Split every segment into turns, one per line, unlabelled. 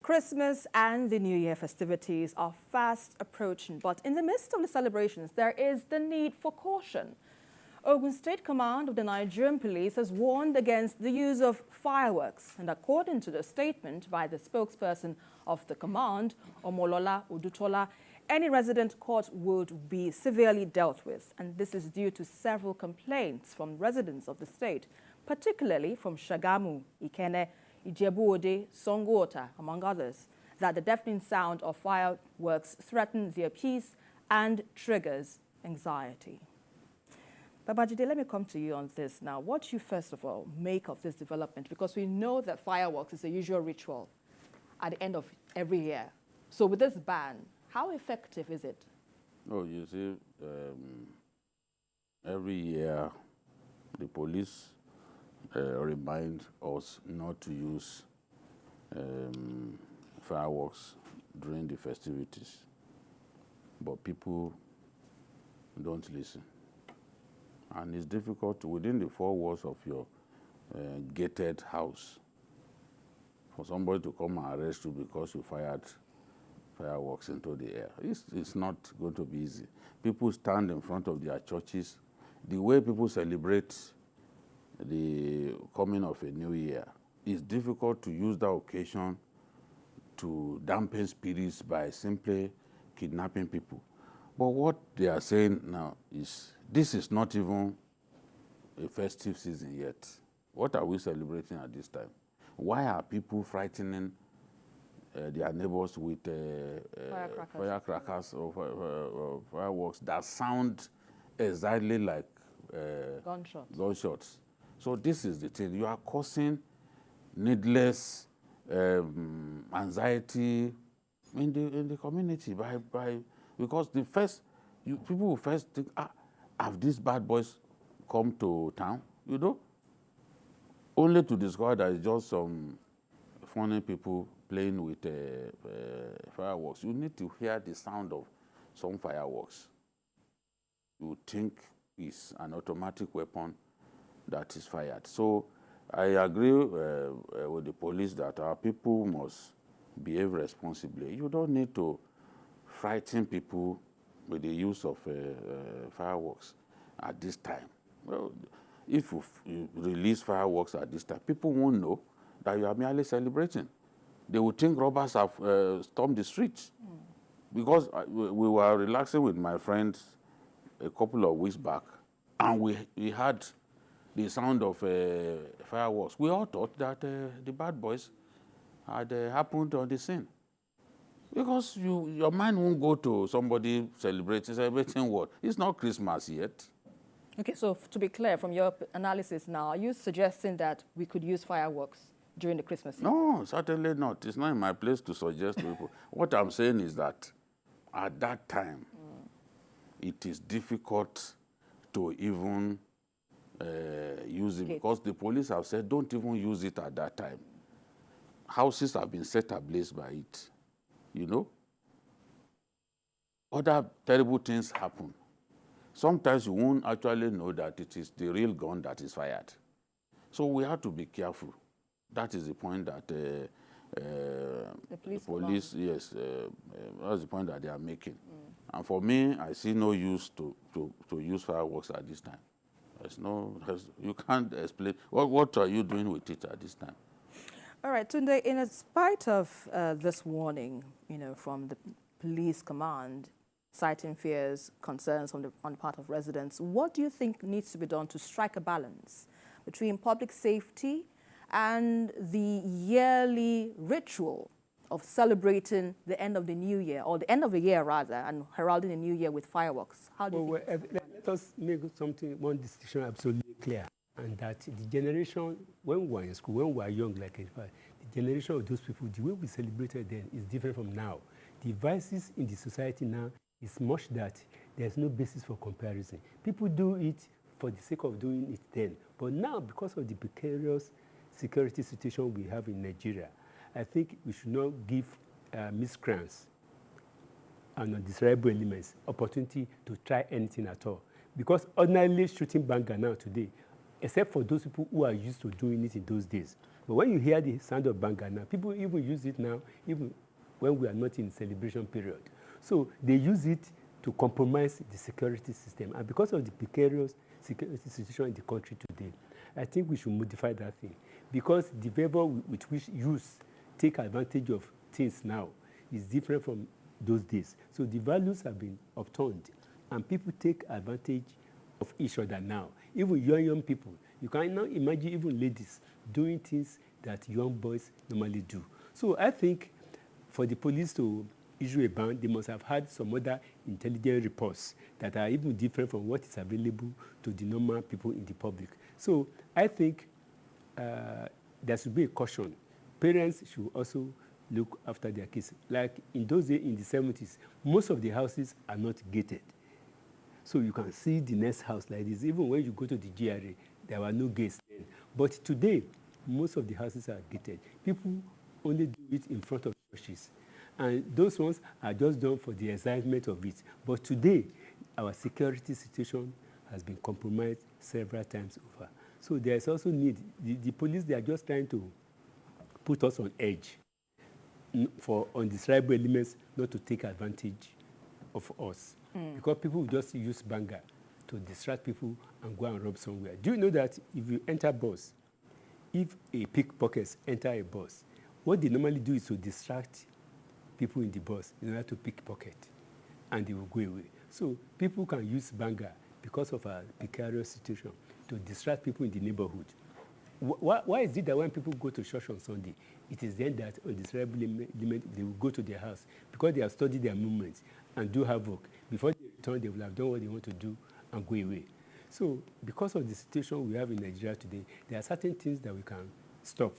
Christmas and the New Year festivities are fast approaching, but in the midst of the celebrations, there is the need for caution. Ogun State Command of the Nigerian Police has warned against the use of fireworks, and according to the statement by the spokesperson of the command, Omolola Odutola, any resident caught would be severely dealt with, and this is due to several complaints from residents of the state, particularly from Sagamu, Ikenne, Ijebu-Ode, Sango-Ota, among others, that the deafening sound of fireworks threatens their peace and triggers anxiety. Babajide, let me come to you on this now. What do you, first of all, make of this development? Because we know that fireworks is a usual ritual at the end of every year. So with this ban, how effective is it?
Oh, you see, every year the police remind us not to use fireworks during the festivities, but people don't listen. And it's difficult within the four walls of your gated house for somebody to come and arrest you because you fired fireworks into the air. It's not going to be easy. People stand in front of their churches. The way people celebrate the coming of a new year, it's difficult to use that occasion to dampen spirits by simply kidnapping people. But what they are saying now is, this is not even a festive season yet. What are we celebrating at this time? Why are people frightening their neighbors with firecrackers or fireworks that sound exactly like gunshots? So this is the thing. You are causing needless anxiety in the community because people will first think, have these bad boys come to town? You know, only to discover that it's just some funny people playing with fireworks. You need to hear the sound of some fireworks. You think it's an automatic weapon that is fired. So I agree with the police that our people must behave responsibly. You don't need to frighten people with the use of fireworks at this time. Well, if you release fireworks at this time, people won't know that you are merely celebrating. They will think robbers have stormed the streets. Because we were relaxing with my friends a couple of weeks back, and we had the sound of fireworks. We all thought that the bad boys had happened on the scene. Because your mind won't go to somebody celebrating what? It's not Christmas yet.
Okay, so to be clear, from your analysis now, are you suggesting that we could use fireworks during the Christmas season?
No, certainly not. It's not in my place to suggest to people. What I'm saying is that at that time, it is difficult to even use it because the police have said don't even use it at that time. Houses have been set ablaze by it, you know. Other terrible things happen. Sometimes you won't actually know that it is the real gun that is fired. So we have to be careful. That is the point that the police, yes, that's the point that they are making. And for me, I see no use to use fireworks at this time. You can't explain. What are you doing with it at this time?
All right, Tunde, in spite of this warning, from the police command, citing fears, concerns on the part of residents, what do you think needs to be done to strike a balance between public safety and the yearly ritual of celebrating the end of the new year, or the end of the year rather, and heralding the new year with fireworks? How do you think?
Let us make one distinction absolutely clear, and that the generation, when we were in school, when we were young, like the generation of those people, the way we celebrated then is different from now. The vices in the society now is much that there's no basis for comparison. People do it for the sake of doing it then. But now, because of the precarious security situation we have in Nigeria, I think we should not give miscreants and undesirable elements opportunity to try anything at all. Because ordinarily shooting banger now today, except for those people who are used to doing it in those days. But when you hear the sound of banga now, people even use it now, even when we are not in celebration period. So they use it to compromise the security system. And because of the precarious security situation in the country today, I think we should modify that thing. Because the favor with which youth take advantage of things now is different from those days. So the values have been upturned, and people take advantage of each other now. Even young people, you can now imagine even ladies doing things that young boys normally do. So I think for the police to issue a ban, they must have had some other intelligence reports that are even different from what is available to the normal people in the public. So I think there should be a caution. Parents should also look after their kids. Like in those days, in the 70s, most of the houses are not gated. So you can see the next house like this. Even when you go to the GRA, there were no gates then. But today, most of the houses are gated. People only do it in front of churches. And those ones are just done for the excitement of it. But today, our security situation has been compromised several times over. So there's also need. The police, they are just trying to put us on edge for undesirable elements not to take advantage of us. Because people will just use banga to distract people and go and rob somewhere. Do you know that if you enter bus, if a pickpocket enter a bus, what they normally do is to distract people in the bus in order to pickpocket, and they will go away. So people can use banga because of our precarious situation to distract people in the neighborhood. Why is it that when people go to church on Sunday, it is then that on this element they will go to their house because they have studied their movements and do havoc. Before they return, they will have done what they want to do and go away. So because of the situation we have in Nigeria today, there are certain things that we can stop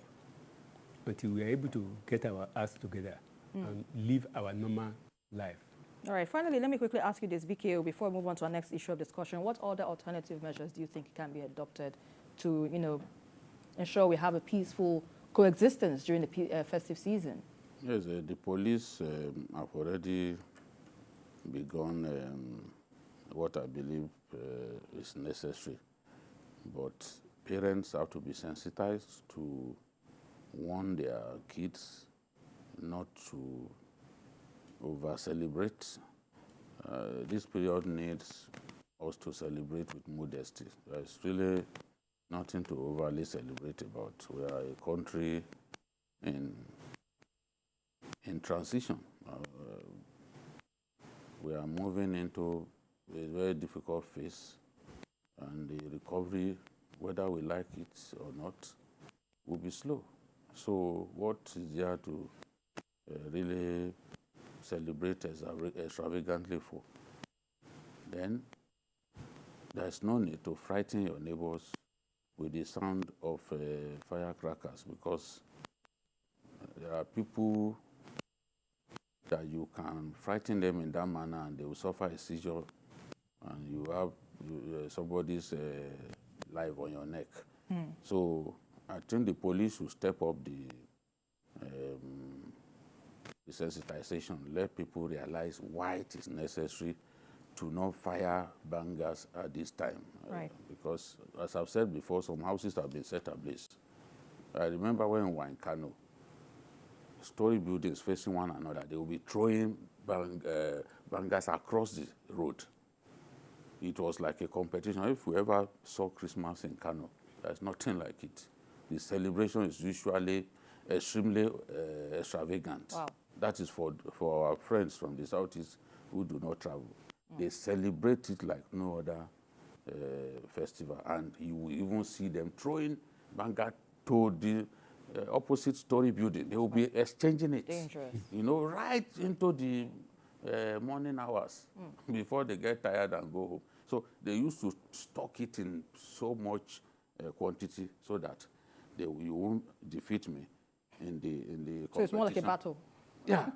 until we are able to get our acts together and live our normal life.
All right, finally, let me quickly ask you this, VKO, before we move on to our next issue of discussion. What other alternative measures do you think can be adopted to, ensure we have a peaceful coexistence during the festive season?
Yes, the police have already begun what I believe is necessary. But parents have to be sensitized to warn their kids not to over-celebrate. This period needs us to celebrate with modesty. There's really nothing to overly celebrate about. We are a country in transition. We are moving into a very difficult phase, and the recovery, whether we like it or not, will be slow. So what is there to really celebrate extravagantly for? Then there's no need to frighten your neighbors with the sound of firecrackers, because there are people that you can frighten them in that manner and they will suffer a seizure, and you have somebody's life on your neck. So I think the police should step up the sensitization, let people realize why it is necessary to not fire bangers at this time.
Right.
Because, as I've said before, some houses have been set ablaze. I remember when we were in Kano, story buildings facing one another, they will be throwing bangers across the road. It was like a competition. If we ever saw Christmas in Kano, there's nothing like it. The celebration is usually extremely extravagant.
Wow.
That is for our friends from the Southeast who do not travel. They celebrate it like no other festival, and you will even see them throwing banga to the opposite story building. They will be exchanging it.
Dangerous.
Right into the morning hours before they get tired and go home. So they used to stock it in so much quantity so that you won't defeat me in the competition.
So it's more like a battle.
Yeah.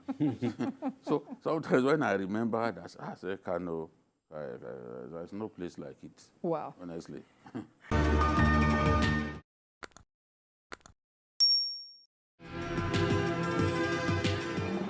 So sometimes when I remember that, I say, Kano, there's no place like it.
Wow.
Honestly.